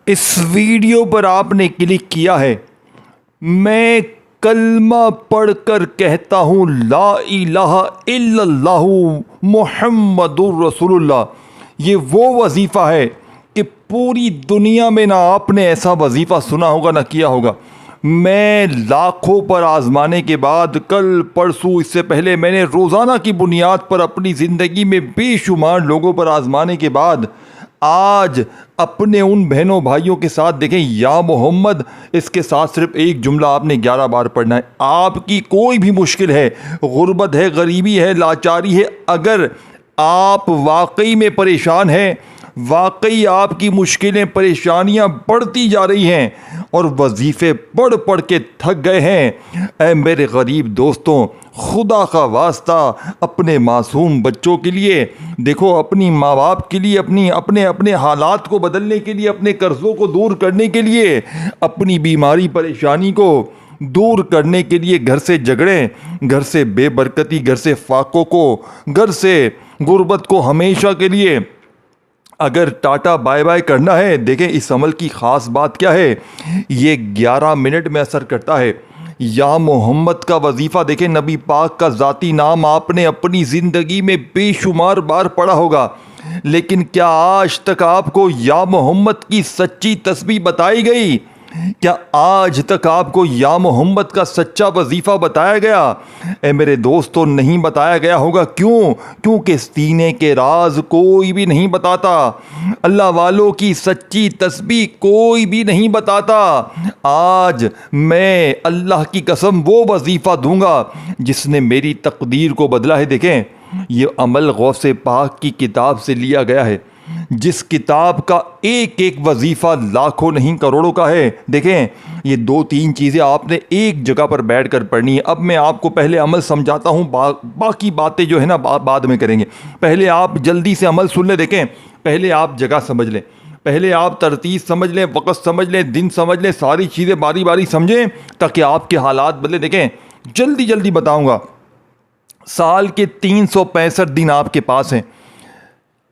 اس video پر آپ نے click کیا ہے، میں کلمہ پڑھ کر کہتا ہوں لا الہ الا اللہ محمد الرسول اللہ۔ یہ وہ وظیفہ ہے کہ پوری دنیا میں نہ آپ نے ایسا وظیفہ سنا ہوگا نہ کیا ہوگا۔ میں لاکھوں پر آزمانے کے بعد، کل پرسوں اس سے پہلے میں نے روزانہ کی بنیاد پر اپنی زندگی میں بے شمار لوگوں پر آزمانے کے بعد آج اپنے ان بہنوں بھائیوں کے ساتھ دیکھیں، یا محمد، اس کے ساتھ صرف ایک جملہ آپ نے 11 بار پڑھنا ہے۔ آپ کی کوئی بھی مشکل ہے، غربت ہے، غریبی ہے، لاچاری ہے، اگر آپ واقعی میں پریشان ہیں، واقعی آپ کی مشکلیں پریشانیاں بڑھتی جا رہی ہیں اور وظیفے پڑھ پڑھ کے تھک گئے ہیں، اے میرے غریب دوستوں، خدا کا واسطہ اپنے معصوم بچوں کے لیے دیکھو، اپنی ماں باپ کے لیے، اپنے حالات کو بدلنے کے لیے، اپنے قرضوں کو دور کرنے کے لیے، اپنی بیماری پریشانی کو دور کرنے کے لیے گھر سے جھگڑیں، گھر سے بے برکتی، گھر سے فاقوں کو، گھر سے غربت کو ہمیشہ کے لیے اگر ٹاٹا بائے بائے کرنا ہے، دیکھیں اس عمل کی خاص بات کیا ہے، یہ 11 منٹ میں اثر کرتا ہے۔ یا محمد کا وظیفہ دیکھیں، نبی پاک کا ذاتی نام آپ نے اپنی زندگی میں بے شمار بار پڑھا ہوگا، لیکن کیا آج تک آپ کو یا محمد کی سچی تسبیح بتائی گئی؟ کیا آج تک آپ کو یا محمد کا سچا وظیفہ بتایا گیا؟ اے میرے دوستو، نہیں بتایا گیا ہوگا۔ کیونکہ سینے کے راز کوئی بھی نہیں بتاتا، اللہ والوں کی سچی تسبیح کوئی بھی نہیں بتاتا۔ آج میں اللہ کی قسم وہ وظیفہ دوں گا جس نے میری تقدیر کو بدلا ہے۔ دیکھیں، یہ عمل غوث پاک کی کتاب سے لیا گیا ہے، جس کتاب کا ایک ایک وظیفہ لاکھوں نہیں کروڑوں کا ہے۔ دیکھیں، یہ 2-3 چیزیں آپ نے ایک جگہ پر بیٹھ کر پڑھنی ہے۔ اب میں آپ کو پہلے عمل سمجھاتا ہوں، باقی باتیں جو ہے نا بعد میں کریں گے۔ پہلے آپ جلدی سے عمل سن لیں۔ دیکھیں، پہلے آپ جگہ سمجھ لیں، پہلے آپ ترتیب سمجھ لیں، وقت سمجھ لیں، دن سمجھ لیں، ساری چیزیں باری باری سمجھیں تاکہ آپ کے حالات بدلیں۔ دیکھیں، جلدی بتاؤں گا۔ سال کے 365 دن آپ کے پاس ہیں۔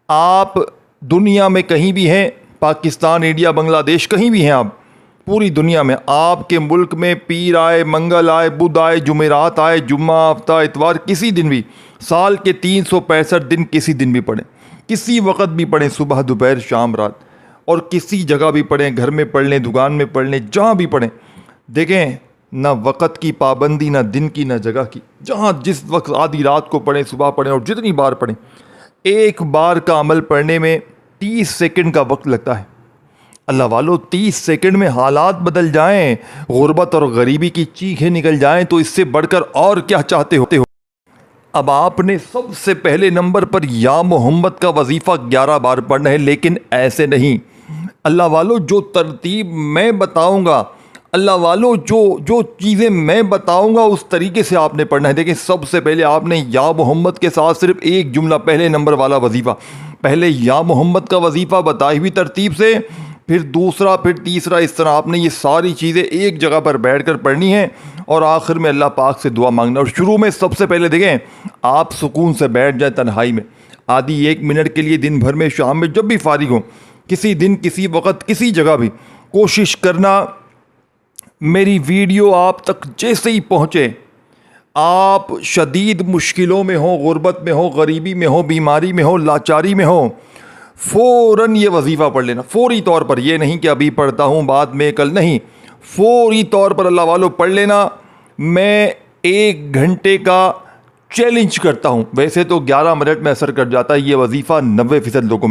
آپ دنیا میں کہیں بھی ہیں، پاکستان، انڈیا، بنگلہ دیش، کہیں بھی ہیں آپ پوری دنیا میں، آپ کے ملک میں پیر آئے، منگل آئے، بدھ آئے، جمعرات آئے، جمعہ، ہفتہ، اتوار، کسی دن بھی، سال کے 365 دن کسی دن بھی پڑھیں، کسی وقت بھی پڑھیں، صبح، دوپہر، شام، رات، اور کسی جگہ بھی پڑھیں، گھر میں پڑھ لیں، دکان میں پڑھ لیں، جہاں بھی پڑھیں۔ دیکھیں، نہ وقت کی پابندی، نہ دن کی، نہ جگہ کی، جہاں جس وقت، آدھی رات کو پڑھیں، صبح پڑھیں، اور جتنی بار پڑھیں۔ ایک بار کا عمل پڑھنے میں 30 سیکنڈ کا وقت لگتا ہے۔ اللہ والو، 30 سیکنڈ میں حالات بدل جائیں، غربت اور غریبی کی چیخیں نکل جائیں، تو اس سے بڑھ کر اور کیا چاہتے ہو؟ اب آپ نے سب سے پہلے نمبر پر یا محمد کا وظیفہ 11 بار پڑھنا ہے، لیکن ایسے نہیں۔ اللہ والو، جو ترتیب میں بتاؤں گا، اللہ والو، جو چیزیں میں بتاؤں گا اس طریقے سے آپ نے پڑھنا ہے۔ دیکھیں، سب سے پہلے آپ نے یا محمد کے ساتھ صرف ایک جملہ، پہلے نمبر والا وظیفہ، پہلے یا محمد کا وظیفہ بتائی ہوئی ترتیب سے، پھر دوسرا، پھر تیسرا، اس طرح آپ نے یہ ساری چیزیں ایک جگہ پر بیٹھ کر پڑھنی ہیں، اور آخر میں اللہ پاک سے دعا مانگنا۔ اور شروع میں سب سے پہلے دیکھیں، آپ سکون سے بیٹھ جائیں تنہائی میں، آدھی 1 منٹ کے لیے، دن بھر میں، شام میں، جب بھی فارغ ہوں، کسی دن، کسی وقت، کسی جگہ بھی کوشش کرنا میری ویڈیو آپ تک جیسے ہی پہنچے، آپ شدید مشکلوں میں ہوں، غربت میں ہوں، غریبی میں ہوں، بیماری میں ہوں، لاچاری میں ہوں، فوراً یہ وظیفہ پڑھ لینا، فوری طور پر۔ یہ نہیں کہ ابھی پڑھتا ہوں، بعد میں، کل نہیں، فوری طور پر اللہ والوں پڑھ لینا۔ میں 1 گھنٹے کا چیلنج کرتا ہوں، ویسے تو 11 منٹ میں اثر کر جاتا ہے یہ وظیفہ 90% لوگوں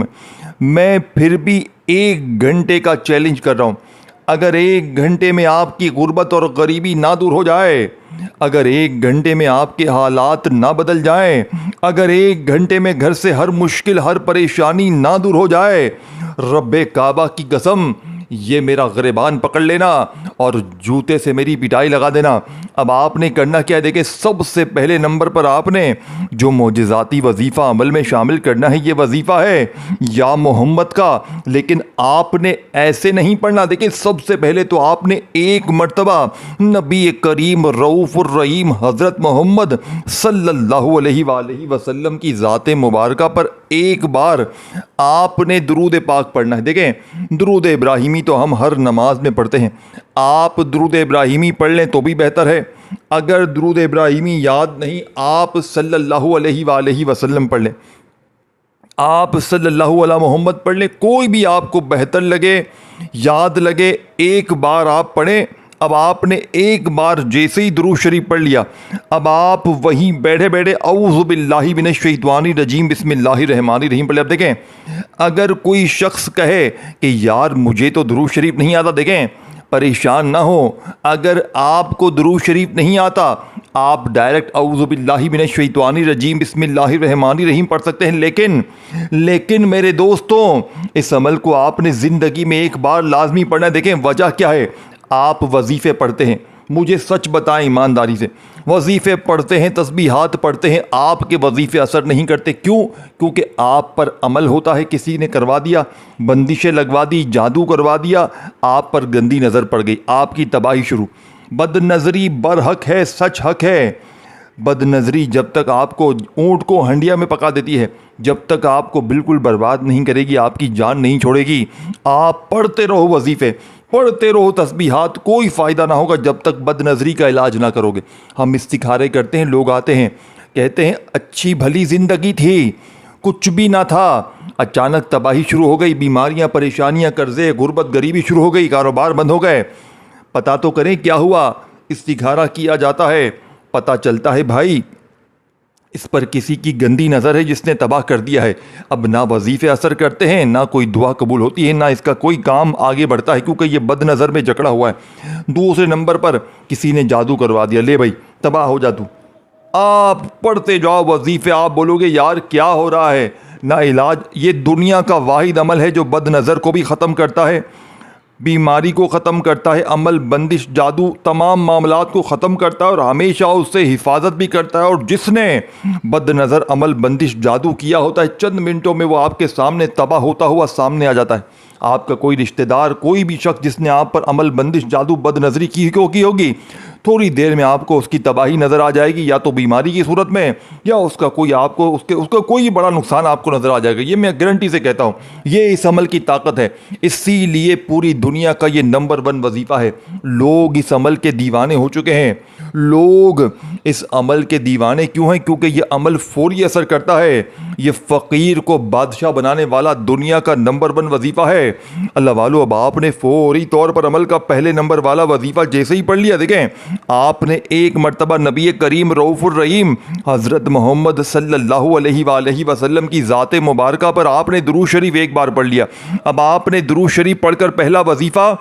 میں پھر بھی 1 گھنٹے کا چیلنج کر رہا ہوں۔ اگر 1 گھنٹے میں آپ کی غربت اور غریبی نہ دور ہو جائے، اگر 1 گھنٹے میں آپ کے حالات نہ بدل جائیں، اگر 1 گھنٹے میں گھر سے ہر مشکل، ہر پریشانی نہ دور ہو جائے، رب کعبہ کی قسم، یہ میرا گریبان پکڑ لینا اور جوتے سے میری پٹائی لگا دینا۔ اب آپ نے کرنا کیا ہے؟ دیکھیں، سب سے پہلے نمبر پر آپ نے جو معجزاتی وظیفہ عمل میں شامل کرنا ہے، یہ وظیفہ ہے یا محمد کا، لیکن آپ نے ایسے نہیں پڑھنا۔ دیکھیں، سب سے پہلے تو آپ نے 1 مرتبہ نبی کریم رؤوف الرحیم حضرت محمد صلی اللہ علیہ وآلہ وسلم کی ذات مبارکہ پر ایک بار آپ نے درود پاک پڑھنا ہے. دیکھیں درود ابراہیمی تو ہم ہر نماز میں پڑھتے ہیں, آپ درود ابراہیمی پڑھ لیں تو بھی بہتر ہے. اگر درود ابراہیمی یاد نہیں, آپ صلی اللہ علیہ وآلہ وسلم پڑھ لیں, آپ صلی اللہ علیہ محمد پڑھ لیں, کوئی بھی آپ کو بہتر لگے, یاد لگے, ایک بار آپ پڑھیں. اب آپ نے ایک بار جیسے ہی درود شریف پڑھ لیا, اب آپ وہیں بیٹھے بیٹھے اعوذ باللہ من الشیطان الرجیم بسم اللہ الرحمن الرحیم پڑھ لیں. اب دیکھیں اگر کوئی شخص کہے کہ یار مجھے تو درود شریف نہیں آتا, دیکھیں پریشان نہ ہو. اگر آپ کو درود شریف نہیں آتا, آپ ڈائریکٹ اعوذ باللہ من الشیطان الرجیم بسم اللہ الرحمن الرحیم پڑھ سکتے ہیں. لیکن میرے دوستوں, اس عمل کو آپ نے زندگی میں ایک بار لازمی پڑھنا ہے. دیکھیں وجہ کیا ہے, آپ وظیفے پڑھتے ہیں, مجھے سچ بتائیں ایمانداری سے, وظیفے پڑھتے ہیں, تسبیحات پڑھتے ہیں, آپ کے وظیفے اثر نہیں کرتے. کیوں؟ کیونکہ آپ پر عمل ہوتا ہے, کسی نے کروا دیا, بندشیں لگوا دی, جادو کروا دیا, آپ پر گندی نظر پڑ گئی, آپ کی تباہی شروع. بد نظری برحق ہے, سچ حق ہے. بد نظری جب تک آپ کو اونٹ کو ہنڈیا میں پکا دیتی ہے, جب تک آپ کو بالکل برباد نہیں کرے گی, آپ کی جان نہیں چھوڑے گی. آپ پڑھتے رہو وظیفے, پڑھتے رہو تسبیحات, کوئی فائدہ نہ ہوگا جب تک بد نظری کا علاج نہ کرو گے. ہم استخارے کرتے ہیں, لوگ آتے ہیں کہتے ہیں اچھی بھلی زندگی تھی, کچھ بھی نہ تھا, اچانک تباہی شروع ہو گئی, بیماریاں, پریشانیاں, قرضے, غربت, غریبی شروع ہو گئی, کاروبار بند ہو گئے. پتہ تو کریں کیا ہوا. استخارہ کیا جاتا ہے, پتہ چلتا ہے بھائی اس پر کسی کی گندی نظر ہے جس نے تباہ کر دیا ہے. اب نہ وظیفے اثر کرتے ہیں, نہ کوئی دعا قبول ہوتی ہے, نہ اس کا کوئی کام آگے بڑھتا ہے, کیونکہ یہ بد نظر میں جکڑا ہوا ہے. دوسرے نمبر پر کسی نے جادو کروا دیا, لے بھائی تباہ ہو جا تو. آپ پڑھتے جاؤ وظیفے, آپ بولو گے یار کیا ہو رہا ہے, نہ علاج. یہ دنیا کا واحد عمل ہے جو بد نظر کو بھی ختم کرتا ہے, بیماری کو ختم کرتا ہے, عمل, بندش, جادو, تمام معاملات کو ختم کرتا ہے اور ہمیشہ اس سے حفاظت بھی کرتا ہے. اور جس نے بد نظر, عمل, بندش, جادو کیا ہوتا ہے, چند منٹوں میں وہ آپ کے سامنے تباہ ہوتا ہوا سامنے آ جاتا ہے. آپ کا کوئی رشتہ دار, کوئی بھی شخص جس نے آپ پر عمل, بندش, جادو, بد نظری کی ہوگی, تھوڑی دیر میں آپ کو اس کی تباہی نظر آ جائے گی, یا تو بیماری کی صورت میں, یا اس کا کوئی آپ کو اس کا کوئی بڑا نقصان آپ کو نظر آ جائے گا. یہ میں گارنٹی سے کہتا ہوں, یہ اس عمل کی طاقت ہے. اسی لیے پوری دنیا کا یہ نمبر 1 وظیفہ ہے. لوگ اس عمل کے دیوانے ہو چکے ہیں. لوگ اس عمل کے دیوانے کیوں ہیں؟ کیونکہ یہ عمل فوری اثر کرتا ہے. یہ فقیر کو بادشاہ بنانے والا دنیا کا نمبر 1 وظیفہ ہے. اللہ والو, اب آپ نے فوری طور پر عمل کا پہلے نمبر والا وظیفہ جیسے ہی پڑھ لیا, دیکھیں آپ نے ایک مرتبہ نبی کریم رؤوف الرحیم حضرت محمد صلی اللہ علیہ وآلہ وسلم کی ذات مبارکہ پر آپ نے درود شریف ایک بار پڑھ لیا. اب آپ نے درود شریف پڑھ کر پہلا وظیفہ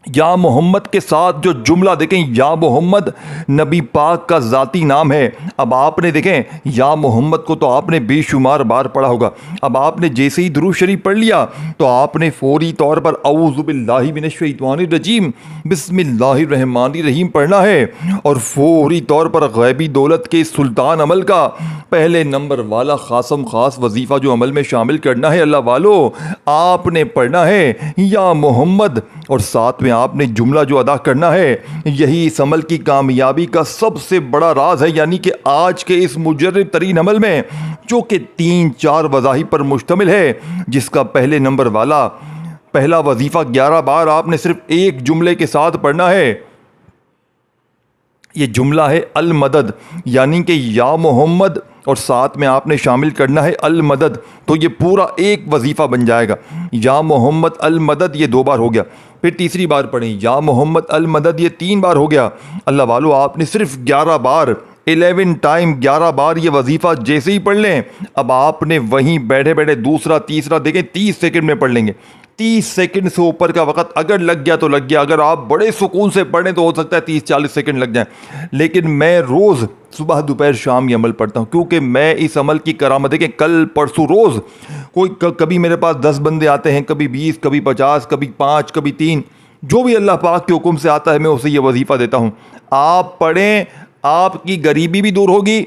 یا محمد کے ساتھ جو جملہ, دیکھیں یا محمد نبی پاک کا ذاتی نام ہے. اب آپ نے دیکھیں یا محمد کو تو آپ نے بے شمار بار پڑھا ہوگا. اب آپ نے جیسے ہی درود شریف پڑھ لیا تو آپ نے فوری طور پر اعوذ باللہ من الشیطان الرجیم بسم اللہ الرحمن الرحیم پڑھنا ہے, اور فوری طور پر غیبی دولت کے سلطان عمل کا پہلے نمبر والا خاصم خاص وظیفہ جو عمل میں شامل کرنا ہے, اللہ والو آپ نے پڑھنا ہے یا محمد, اور ساتھ میں آپ نے جملہ جو ادا کرنا ہے. یہی اس عمل کی کامیابی کا سب سے بڑا راز ہے. یعنی کہ آج کے اس مجرب ترین عمل میں, جو کہ 3-4 وظائف پر مشتمل ہے, جس کا پہلے نمبر والا پہلا وظیفہ 11 بار آپ نے صرف ایک جملے کے ساتھ پڑھنا ہے. یہ جملہ ہے المدد, یعنی کہ یا محمد اور ساتھ میں آپ نے شامل کرنا ہے المدد, تو یہ پورا ایک وظیفہ بن جائے گا. یا محمد المدد یہ 2 بار ہو گیا. پھر تیسری بار پڑھیں یا محمد المدد, یہ 3 بار ہو گیا. اللہ والو آپ نے صرف 11 بار 11 ٹائم 11 بار یہ وظیفہ جیسے ہی پڑھ لیں, اب آپ نے وہیں بیٹھے بیٹھے دوسرا تیسرا, دیکھیں 30 سیکنڈ میں پڑھ لیں گے. 30 سیکنڈ سے اوپر کا وقت اگر لگ گیا تو لگ گیا, اگر آپ بڑے سکون سے پڑھیں تو ہو سکتا ہے 30-40 سیکنڈ لگ جائیں. لیکن میں روز صبح دوپہر شام یہ عمل پڑھتا ہوں, کیونکہ میں اس عمل کی کرامت, دیکھیں کل پرسوں روز کوئی کبھی میرے پاس 10 بندے آتے ہیں, کبھی 20, کبھی 50, کبھی 5, کبھی 3, جو بھی اللہ پاک کے حکم سے آتا ہے میں اسے یہ وظیفہ دیتا ہوں. آپ پڑھیں, آپ کی غریبی بھی دور ہوگی,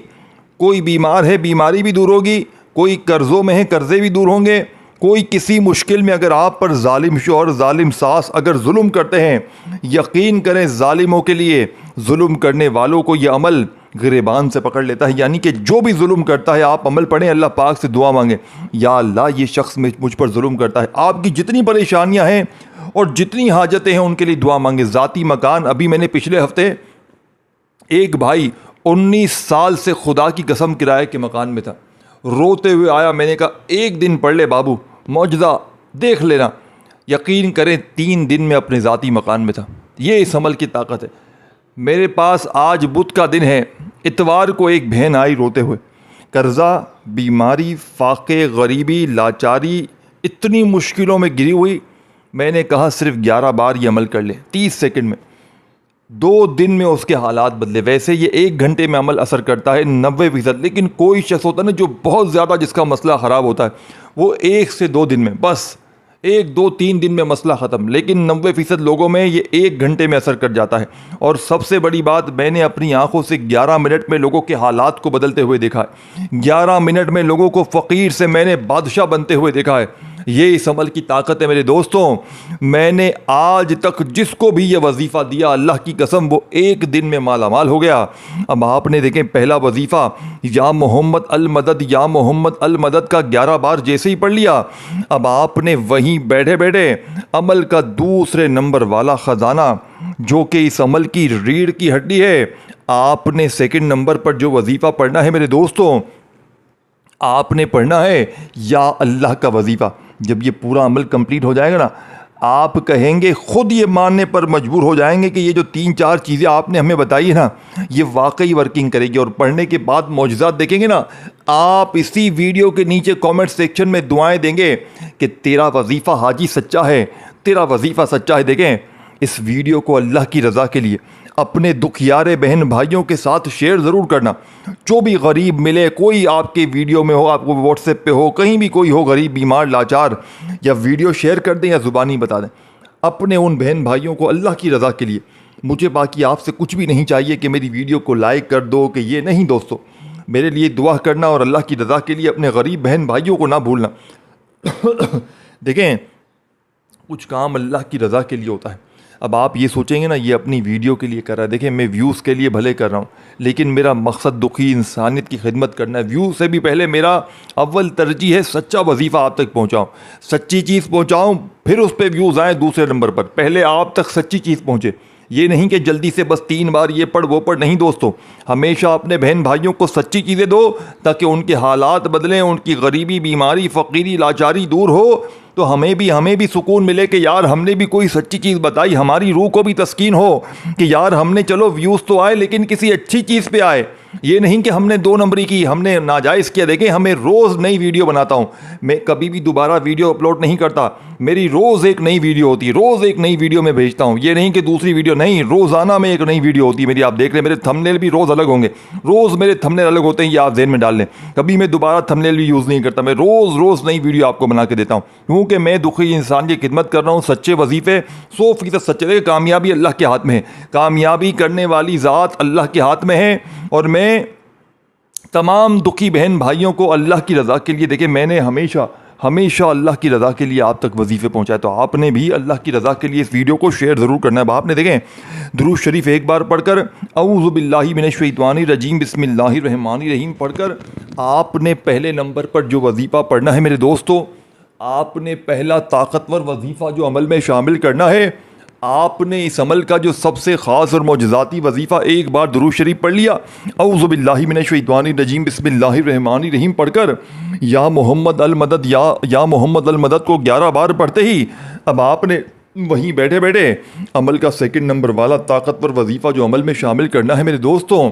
کوئی بیمار ہے بیماری بھی دور ہوگی, کوئی قرضوں میں ہے قرضے بھی دور ہوں گے, کوئی کسی مشکل میں اگر آپ پر ظالم شوہر ظالم ساس اگر ظلم کرتے ہیں, یقین کریں ظالموں کے لیے, ظلم کرنے والوں کو یہ عمل گریبان سے پکڑ لیتا ہے. یعنی کہ جو بھی ظلم کرتا ہے آپ عمل پڑھیں, اللہ پاک سے دعا مانگیں, یا اللہ یہ شخص مجھ پر ظلم کرتا ہے. آپ کی جتنی پریشانیاں ہیں اور جتنی حاجتیں ہیں ان کے لیے دعا مانگیں. ذاتی مکان, ابھی میں نے پچھلے ہفتے ایک بھائی 19 سال سے خدا کی قسم کرائے کے مکان میں تھا, روتے ہوئے آیا. میں نے کہا ایک دن پڑھ لے بابو, معجزہ دیکھ لینا. یقین کریں 3 دن میں اپنے ذاتی مکان میں تھا. یہ اس عمل کی طاقت ہے. میرے پاس آج بدھ کا دن ہے, اتوار کو ایک بہن آئی روتے ہوئے, قرضہ, بیماری, فاقے, غریبی, لاچاری, اتنی مشکلوں میں گری ہوئی. میں نے کہا صرف 11 بار یہ عمل کر لے 30 سیکنڈ میں. 2 دن میں اس کے حالات بدلے. ویسے یہ 1 گھنٹے میں عمل اثر کرتا ہے 90%, لیکن کوئی شخص ہوتا ہے نا جو بہت زیادہ جس کا مسئلہ خراب ہوتا ہے, وہ 1 سے 2 دن میں, بس 1 2 3 دن میں مسئلہ ختم. لیکن 90% لوگوں میں یہ 1 گھنٹے میں اثر کر جاتا ہے. اور سب سے بڑی بات, میں نے اپنی آنکھوں سے 11 منٹ میں لوگوں کے حالات کو بدلتے ہوئے دیکھا ہے. 11 منٹ میں لوگوں کو فقیر سے میں نے بادشاہ بنتے ہوئے دیکھا ہے. یہ اس عمل کی طاقت ہے میرے دوستوں. میں نے آج تک جس کو بھی یہ وظیفہ دیا, اللہ کی قسم وہ 1 دن میں مالا مال ہو گیا. اب آپ نے دیکھیں پہلا وظیفہ یا محمد المدد یا محمد المدد کا 11 بار جیسے ہی پڑھ لیا, اب آپ نے وہیں بیٹھے بیٹھے عمل کا دوسرے نمبر والا خزانہ جو کہ اس عمل کی ریڑھ کی ہڈی ہے, آپ نے سیکنڈ نمبر پر جو وظیفہ پڑھنا ہے میرے دوستوں, آپ نے پڑھنا ہے یا اللہ کا وظیفہ. جب یہ پورا عمل کمپلیٹ ہو جائے گا نا, آپ کہیں گے, خود یہ ماننے پر مجبور ہو جائیں گے کہ یہ جو 3-4 چیزیں آپ نے ہمیں بتائی ہے نا, یہ واقعی ورکنگ کرے گی. اور پڑھنے کے بعد معجزات دیکھیں گے نا, آپ اسی ویڈیو کے نیچے کامنٹ سیکشن میں دعائیں دیں گے کہ تیرا وظیفہ حاجی سچا ہے, تیرا وظیفہ سچا ہے. دیکھیں اس ویڈیو کو اللہ کی رضا کے لیے اپنے دکھیارے بہن بھائیوں کے ساتھ شیئر ضرور کرنا. جو بھی غریب ملے, کوئی آپ کے ویڈیو میں ہو, آپ کو واٹس ایپ پہ ہو, کہیں بھی کوئی ہو غریب, بیمار, لاچار, یا ویڈیو شیئر کر دیں یا زبانی بتا دیں اپنے ان بہن بھائیوں کو اللہ کی رضا کے لیے. مجھے باقی آپ سے کچھ بھی نہیں چاہیے کہ میری ویڈیو کو لائک کر دو, کہ یہ نہیں دوستو, میرے لیے دعا کرنا اور اللہ کی رضا کے لیے اپنے غریب بہن بھائیوں کو نہ بھولنا. دیکھیں کچھ کام اللہ کی رضا کے لیے ہوتا ہے. اب آپ یہ سوچیں گے نا یہ اپنی ویڈیو کے لیے کر رہا ہے. دیکھیں میں ویوز کے لیے بھلے کر رہا ہوں, لیکن میرا مقصد دکھی انسانیت کی خدمت کرنا ہے. ویوز سے بھی پہلے میرا اول ترجیح ہے سچا وظیفہ آپ تک پہنچاؤں, سچی چیز پہنچاؤں, پھر اس پہ ویوز آئیں دوسرے نمبر پر. پہلے آپ تک سچی چیز پہنچے. یہ نہیں کہ جلدی سے بس 3 بار یہ پڑھ وہ پڑھ. نہیں دوستو, ہمیشہ اپنے بہن بھائیوں کو سچی چیزیں دو تاکہ ان کے حالات بدلیں, ان کی غریبی, بیماری, فقیری, لاچاری دور ہو, تو ہمیں بھی سکون ملے کہ یار ہم نے بھی کوئی سچی چیز بتائی. ہماری روح کو بھی تسکین ہو کہ یار ہم نے, چلو ویوز تو آئے لیکن کسی اچھی چیز پہ آئے. یہ نہیں کہ ہم نے 2 نمبری کی, ہم نے ناجائز کیا. دیکھیں ہمیں روز نئی ویڈیو بناتا ہوں, میں کبھی بھی دوبارہ ویڈیو اپلوڈ نہیں کرتا. میری روز ایک نئی ویڈیو ہوتی ہے, روز ایک نئی ویڈیو میں بھیجتا ہوں. یہ نہیں کہ دوسری ویڈیو نہیں, روزانہ میں ایک نئی ویڈیو ہوتی ہے میری. آپ دیکھ لیں میرے تھمبنیل بھی روز الگ ہوں گے, روز میرے تھمبنیل الگ ہوتے ہیں, یہ آپ ذہن میں ڈال لیں. کبھی میں دوبارہ تھمبنیل بھی یوز نہیں کرتا, میں روز نئی ویڈیو آپ کو بنا کے دیتا ہوں, کیونکہ میں دکھی انسان کی خدمت کر رہا ہوں. سچے وظیفے 100% سچے. دیکھیں کامیابی اللہ کے ہاتھ میں ہے, کامیابی کرنے والی ذات اللہ کے ہاتھ میں ہے. اور میں تمام دکھی بہن بھائیوں کو اللہ کی رضا کے لیے, دیکھیں میں نے ہمیشہ اللہ کی رضا کے لیے آپ تک وظیفے پہنچائے, تو آپ نے بھی اللہ کی رضا کے لیے اس ویڈیو کو شیئر ضرور کرنا ہے. آپ نے دیکھیں درود شریف ایک بار پڑھ کر, اعوذ باللہ من الشیطان الرجیم, بسم اللہ الرحمن الرحیم پڑھ کر آپ نے پہلے نمبر پر جو وظیفہ پڑھنا ہے میرے دوستو, آپ نے پہلا طاقتور وظیفہ جو عمل میں شامل کرنا ہے, آپ نے اس عمل کا جو سب سے خاص اور معجزاتی وظیفہ ایک بار درود شریف پڑھ لیا, اعوذ باللہ من الشیطان الرجیم, بسم اللہ الرحمن الرحیم پڑھ کر یا محمد المدد یا محمد المدد کو 11 بار پڑھتے ہی اب آپ نے وہیں بیٹھے بیٹھے عمل کا سیکنڈ نمبر والا طاقتور وظیفہ جو عمل میں شامل کرنا ہے میرے دوستوں,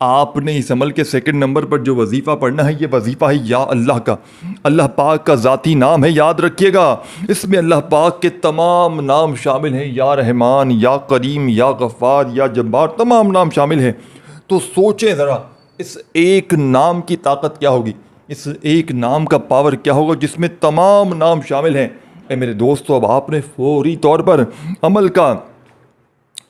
آپ نے اس عمل کے سیکنڈ نمبر پر جو وظیفہ پڑھنا ہے, یہ وظیفہ ہے یا اللہ کا. اللہ پاک کا ذاتی نام ہے, یاد رکھیے گا, اس میں اللہ پاک کے تمام نام شامل ہیں, یا رحمان, یا کریم, یا غفار, یا جبار, تمام نام شامل ہیں. تو سوچیں ذرا اس ایک نام کی طاقت کیا ہوگی, اس ایک نام کا پاور کیا ہوگا جس میں تمام نام شامل ہیں. اے میرے دوستو, اب آپ نے فوری طور پر عمل کا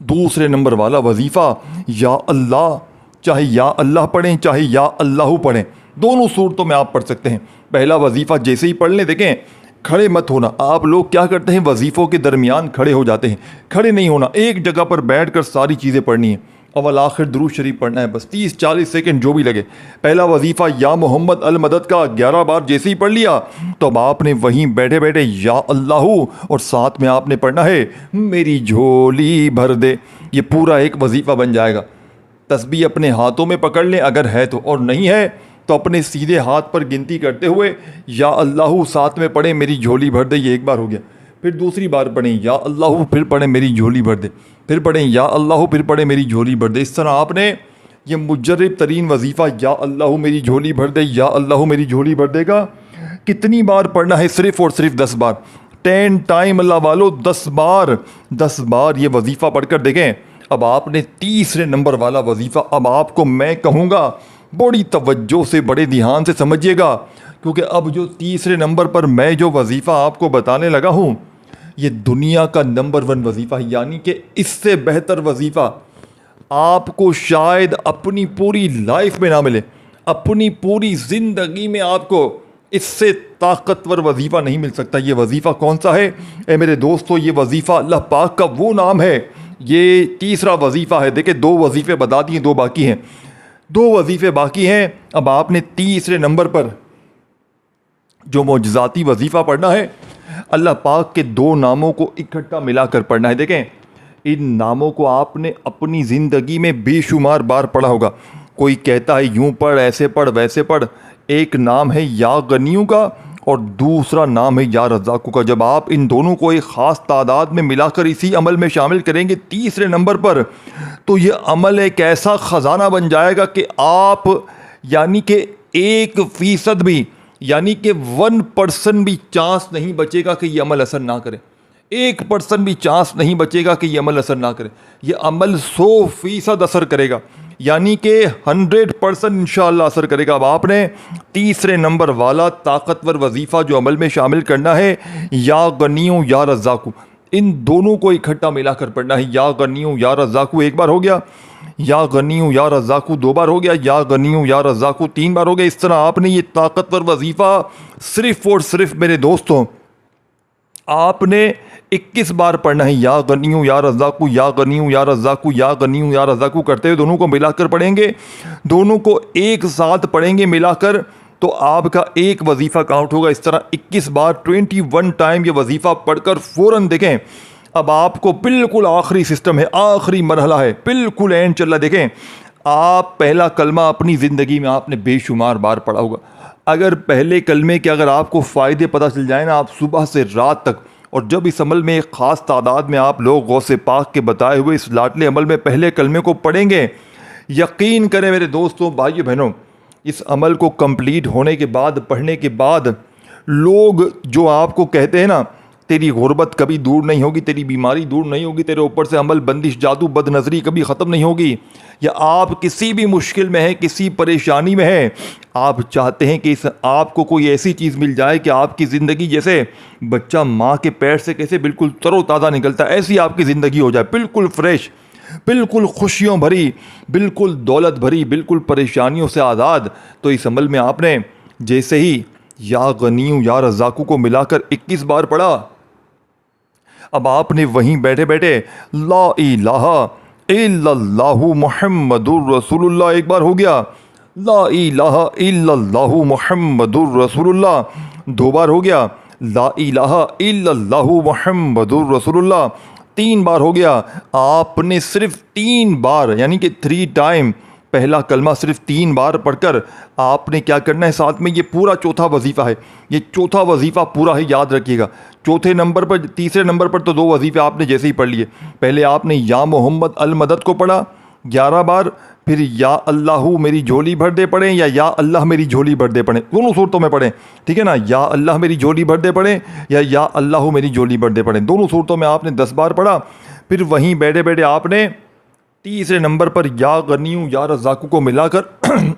دوسرے نمبر والا وظیفہ یا اللہ, چاہے یا اللہ پڑھیں چاہے یا اللہ پڑھیں, دونوں صورتوں میں آپ پڑھ سکتے ہیں. پہلا وظیفہ جیسے ہی پڑھ لیں, دیکھیں کھڑے مت ہونا. آپ لوگ کیا کرتے ہیں, وظیفوں کے درمیان کھڑے ہو جاتے ہیں. کھڑے نہیں ہونا, ایک جگہ پر بیٹھ کر ساری چیزیں پڑھنی ہیں. اول آخر درود شریف پڑھنا ہے، بس 30-40 سیکنڈ جو بھی لگے۔ پہلا وظیفہ یا محمد المدد کا 11 بار جیسے ہی پڑھ لیا تو اب آپ نے وہیں بیٹھے بیٹھے یا اللہ، اور ساتھ میں آپ نے پڑھنا ہے میری جھولی بھر دے۔ یہ پورا ایک وظیفہ بن جائے گا۔ تسبیح اپنے ہاتھوں میں پکڑ لیں اگر ہے تو، اور نہیں ہے تو اپنے سیدھے ہاتھ پر گنتی کرتے ہوئے یا اللہ ساتھ میں پڑھیں میری جھولی بھر دے، یہ ایک بار ہو گیا۔ پھر دوسری بار پڑھیں یا اللہ، پھر پڑھیں میری جھولی بھر دے، پھر پڑھیں یا اللہ، پھر پڑھیں میری جھولی بھر دے۔ اس طرح آپ نے یہ مجرب ترین وظیفہ یا اللہ میری جھولی بھر دے، یا اللہ میری جھولی بھر دے گا کتنی بار پڑھنا ہے؟ صرف اور صرف 10 بار۔ 10 ٹائم اللہ والو، 10 بار یہ وظیفہ پڑھ کر دیکھیں۔ اب آپ نے تیسرے نمبر والا وظیفہ، اب آپ کو میں کہوں گا بڑی توجہ سے بڑے دھیان سے سمجھیے گا، کیونکہ اب جو تیسرے نمبر پر میں جو وظیفہ آپ کو بتانے لگا ہوں یہ دنیا کا نمبر 1 وظیفہ ہے، یعنی کہ اس سے بہتر وظیفہ آپ کو شاید اپنی پوری لائف میں نہ ملے، اپنی پوری زندگی میں آپ کو اس سے طاقتور وظیفہ نہیں مل سکتا۔ یہ وظیفہ کون سا ہے؟ اے میرے دوستو، یہ وظیفہ اللہ پاک کا وہ نام ہے، یہ تیسرا وظیفہ ہے۔ دیکھیں 2 وظیفے بتا دیے، 2 باقی ہیں، 2 وظیفے باقی ہیں۔ اب آپ نے تیسرے نمبر پر جو معجزاتی وظیفہ پڑھنا ہے، اللہ پاک کے 2 ناموں کو اکٹھا ملا کر پڑھنا ہے۔ دیکھیں ان ناموں کو آپ نے اپنی زندگی میں بے شمار بار پڑھا ہوگا۔ کوئی کہتا ہے یوں پڑھ، ایسے پڑھ، ویسے پڑھ۔ ایک نام ہے یا غنیوں کا اور دوسرا نام ہے یا رزاقوں کا۔ جب آپ ان دونوں کو ایک خاص تعداد میں ملا کر اسی عمل میں شامل کریں گے تیسرے نمبر پر، تو یہ عمل ایک ایسا خزانہ بن جائے گا کہ آپ یعنی کہ 1% بھی، یعنی کہ 1% بھی چانس نہیں بچے گا کہ یہ عمل اثر نہ کرے۔ 1% بھی چانس نہیں بچے گا کہ یہ عمل اثر نہ کرے۔ یہ عمل 100% اثر کرے گا، یعنی کہ 100% انشاءاللہ اثر کرے گا۔ اب آپ نے تیسرے نمبر والا طاقتور وظیفہ جو عمل میں شامل کرنا ہے، یا غنیوں یا رزاقوں، ان دونوں کو اکٹھا ملا کر پڑھنا ہے۔ یا غنیوں یا رزاقوں 1 بار ہو گیا، یا غنیوں یا رزاقوں 2 بار ہو گیا، یا غنیوں یا رزاقوں 3 بار ہو گیا۔ اس طرح آپ نے یہ طاقتور وظیفہ صرف اور صرف میرے دوستوں آپ نے 21 بار پڑھنا ہے۔ یا غنیوں یا رزاقوں، یا غنیوں یا رزاقوں، یا غنیوں یا رزاقوں کرتے ہوئے دونوں کو ملا کر پڑھیں گے، دونوں کو ایک ساتھ پڑھیں گے ملا کر، تو آپ کا ایک وظیفہ کاؤنٹ ہوگا۔ اس طرح 21 بار 21 ٹائم یہ وظیفہ پڑھ کر فوراً دیکھیں اب آپ کو بالکل آخری سسٹم ہے، آخری مرحلہ ہے، بالکل اینڈ چل رہا۔ دیکھیں آپ پہلا کلمہ اپنی زندگی میں آپ نے بے شمار بار پڑھا ہوگا۔ اگر پہلے کلمے کے اگر آپ کو فائدے پتہ چل جائیں نا، آپ صبح سے رات تک، اور جب اس عمل میں ایک خاص تعداد میں آپ لوگ غوث پاک کے بتائے ہوئے اس لاڈلے عمل میں پہلے کلمے کو پڑھیں گے، یقین کریں میرے دوستوں، بھائیو بہنوں، اس عمل کو کمپلیٹ ہونے کے بعد، پڑھنے کے بعد، لوگ جو آپ کو کہتے ہیں نا تیری غربت کبھی دور نہیں ہوگی، تیری بیماری دور نہیں ہوگی، تیرے اوپر سے عمل، بندش، جادو، بد نظری کبھی ختم نہیں ہوگی، یا آپ کسی بھی مشکل میں ہیں، کسی پریشانی میں ہیں، آپ چاہتے ہیں کہ آپ کو کوئی ایسی چیز مل جائے کہ آپ کی زندگی جیسے بچہ ماں کے پیر سے کیسے بالکل تر و تازہ نکلتا ہے، ایسی آپ کی زندگی ہو جائے، بالکل فریش، بالکل خوشیوں بھری، بالکل دولت بھری، بالکل پریشانیوں سے آزاد۔ تو اس عمل میں آپ نے جیسے ہی یا غنیوں یا رزاقوں کو ملا کر 21 بار پڑھا، اب آپ نے وہیں بیٹھے بیٹھے لا الہ الا اللہ محمد الرسول اللہ 1 بار ہو گیا، لا الہ الا اللہ محمد الرسول اللہ 2 بار ہو گیا، لا الہ الا اللہ محمد الرسول اللہ 3 بار ہو گیا۔ آپ نے صرف 3 بار یعنی کہ 3 ٹائم پہلا کلمہ صرف 3 بار پڑھ کر آپ نے کیا کرنا ہے، ساتھ میں یہ پورا چوتھا وظیفہ ہے، یہ چوتھا وظیفہ پورا ہے، یاد رکھیے گا۔ چوتھے نمبر پر، تیسرے نمبر پر تو 2 وظیفے آپ نے جیسے ہی پڑھ لیے۔ پہلے آپ نے یا محمد المدد کو پڑھا 11 بار، پھر یا اللہ میری جھولی بھر دے پڑھیں، یا اللہ میری جھولی بھر دے پڑھیں، دونوں صورتوں میں پڑھیں، ٹھیک ہے نا؟ یا اللہ میری جھولی بھر دے پڑھیں، یا اللہ میری جھولی بھر دے پڑھیں، دونوں صورتوں میں آپ نے 10 بار پڑھا۔ پھر وہیں بیٹھے بیٹھے آپ نے تیسرے نمبر پر یا غنیوں یا رزاقوں کو ملا کر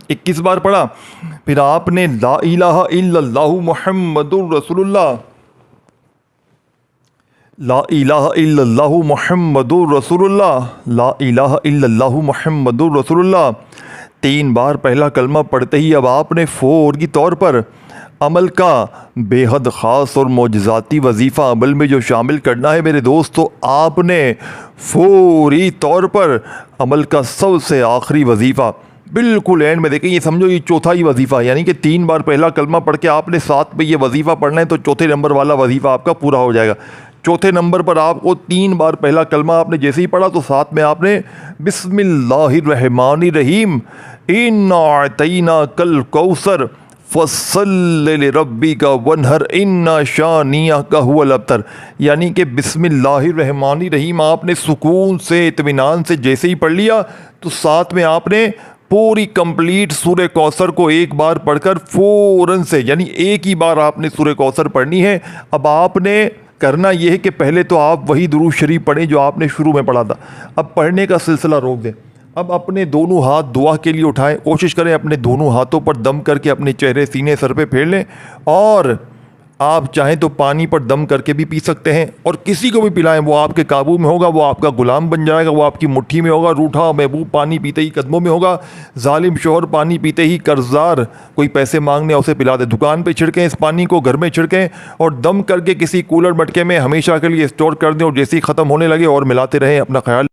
21 بار پڑھا۔ پھر آپ نے لا الہ الا اللہ محمد الرسول اللہ، لا الہ الا اللہ محمد الرسول اللہ، لا الہ الا اللہ محمد الرسول اللہ 3 بار پہلا کلمہ پڑھتے ہی اب آپ نے فوری طور پر عمل کا بے حد خاص اور معجزاتی وظیفہ عمل میں جو شامل کرنا ہے میرے دوست، تو آپ نے فوری طور پر عمل کا سب سے آخری وظیفہ بالکل اینڈ میں دیکھیں، یہ سمجھو یہ چوتھا ہی وظیفہ، یعنی کہ 3 بار پہلا کلمہ پڑھ کے آپ نے ساتھ میں یہ وظیفہ پڑھنا ہے، تو چوتھے نمبر والا وظیفہ آپ کا پورا ہو جائے گا۔ چوتھے نمبر پر آپ کو 3 بار پہلا کلمہ آپ نے جیسے ہی پڑھا تو ساتھ میں آپ نے بسم اللہ الرحمن الرحیم انا اعطیناک الکوثر فصل لربک وانحر ان شانئک هو الابتر، یعنی کہ بسم اللہ الرحمن الرحیم آپ نے سکون سے اطمینان سے جیسے ہی پڑھ لیا تو ساتھ میں آپ نے پوری کمپلیٹ سورہ کوثر کو ایک بار پڑھ کر فوراً سے، یعنی ایک ہی بار آپ نے سورہ کوثر پڑھنی ہے۔ اب آپ نے کرنا یہ ہے کہ پہلے تو آپ وہی درود شریف پڑھیں جو آپ نے شروع میں پڑھا تھا، اب پڑھنے کا سلسلہ روک دیں، اب اپنے دونوں ہاتھ دعا کے لیے اٹھائیں، کوشش کریں اپنے دونوں ہاتھوں پر دم کر کے اپنے چہرے سینے سر پہ پھیر لیں، اور آپ چاہیں تو پانی پر دم کر کے بھی پی سکتے ہیں، اور کسی کو بھی پلائیں، وہ آپ کے قابو میں ہوگا، وہ آپ کا غلام بن جائے گا، وہ آپ کی مٹھی میں ہوگا، روٹھا محبوب پانی پیتے ہی قدموں میں ہوگا، ظالم شوہر پانی پیتے ہی قرضدار کوئی پیسے مانگنے اسے پلا دے، دکان پہ چھڑکیں اس پانی کو، گھر میں چھڑکیں اور دم کر کے کسی کولر مٹکے میں ہمیشہ کے لیے اسٹور کر دیں، اور جیسے ہی ختم ہونے لگے اور ملاتے رہیں۔ اپنا خیال